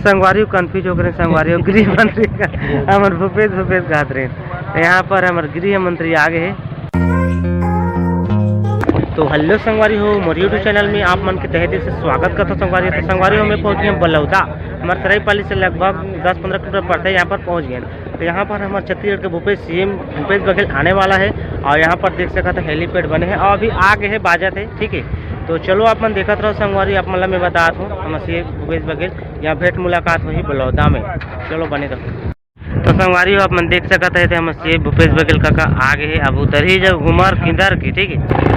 संगवारी कन्फ्यूज हो गए संगवारी गृह मंत्री का हमारे भूपेश कहत रहे। यहाँ पर हमारे गृह मंत्री आ गए। तो हेलो संगवारी हो, मोर यूट्यूब चैनल में आप मन के तहे दिल से स्वागत करता हूँ। संगवारी तो संगवारी हो, मैं पहुँच गए बलौदा। हमारे सरायपाली से लगभग 10-15 किलोमीटर पड़ता है, यहाँ पर पहुँच गए। तो यहाँ पर हमारे छत्तीसगढ़ के सीएम भूपेश बघेल आने वाला है और यहाँ पर देख सकते हैं हेलीपैड बने हैं और अभी आगे है बाजत है। ठीक है, तो चलो आप मन देखते रहो संगवारी। आप मतलब मैं बताता हूँ हमारे सीएम भूपेश बघेल यहाँ भेंट मुलाकात हुई बलौदा में। चलो बने रहो। तो संगवारी आप मन देख सकते हैं हमारे सीएम भूपेश बघेल का आगे है। अब उधर ही जब घुमर किधर की। ठीक है,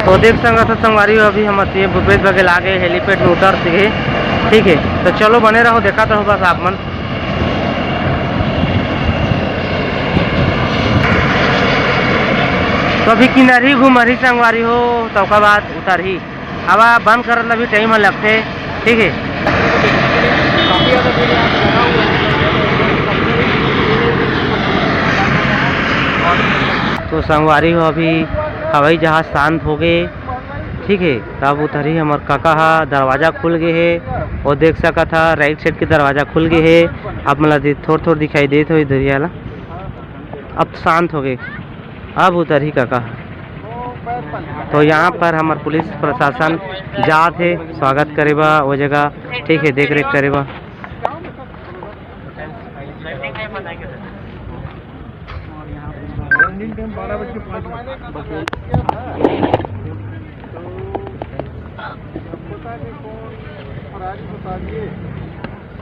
तो देख सकते संगवारी अभी हम सीएम भूपेश बघेल आ गए हेलीपैड में उतर से। ठीक है, तो चलो बने रहो, देखा रहो बस आप मन। तो अभी किनार ही घूम रही संगवारी हो, तो का बाद उतर ही हवा बंद कर भी टाइम लगते। ठीक है, तो संगवारी हो अभी हवाई जहाज शांत हो गए। ठीक है, तब उधर ही हमारे काका दरवाज़ा खुल गए है और देख सका था राइट साइड के दरवाज़ा खुल गए है। अब मतलब थोड़ा दिखाई देते हो इधर वाला, अब शांत हो गए। अब उधर ही काका, तो यहाँ पर हमारे पुलिस प्रशासन जात है स्वागत करेबा वो जगह। ठीक है, देख रेख करेबा।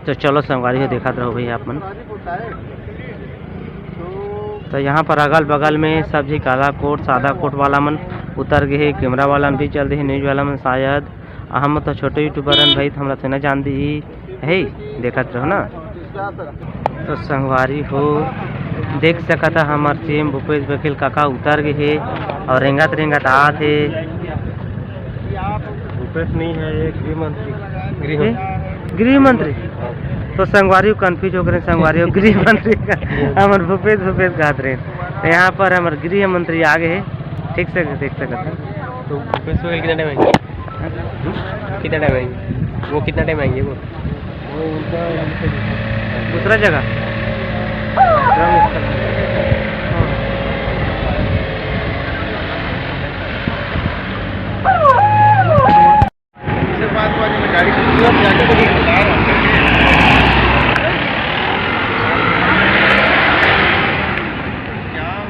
तो चलो संगवारी हो देखा रहो भाई आप मन। तो यहाँ पर अगल बगल में सब्जी काला कोट सादा कोट वाला मन उतर गए है, कैमरा वाला भी चल रही है, न्यूज वाला मन शायद। हम तो छोटे यूट्यूबर भाई, तो हमारा सेना जान दी है, देखत रहो ना। तो संगवारी हो देख सका था हमारे सीएम भूपेश बघेल काका उतर गए है और रेंगत आ थे। भूपेश नहीं है, ये गृह मंत्री। तो संगवारी कन्फ्यूज हो गए संगवारी गृह मंत्री का हमारे भूपेश कहत रहे। तो यहाँ पर हमारे गृह मंत्री आ गए हैं। ठीक से देख सकते हैं। तो भूपेश बघेल कितना टाइम आएंगे? कितना टाइम आएंगे वो? कितना टाइम आएंगे वो उनका दूसरा जगह।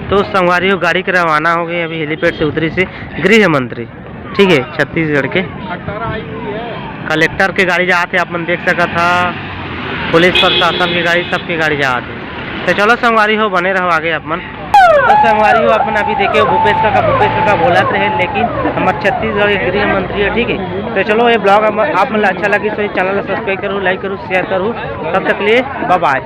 तो संगवारी हो गाड़ी के रवाना हो गई अभी हेलीपैड से उतरी से गृह मंत्री। ठीक है, छत्तीसगढ़ के कलेक्टर के गाड़ी जाते आप मन देख सका था, पुलिस प्रशासन की गाड़ी सबकी गाड़ी जाते। तो चलो संगवारी हो बने रहो आगे आप मन। तो संगवारी हो अपन अभी देखे भूपेश का बोलत रहे, लेकिन हमारे छत्तीसगढ़ के गृह मंत्री है। ठीक है, तो चलो ये ब्लॉग आप मन अच्छा लगी तो चैनल सब्सक्राइब करूँ, लाइक करूँ, शेयर करूँ। तब तक लिए बाय बाय।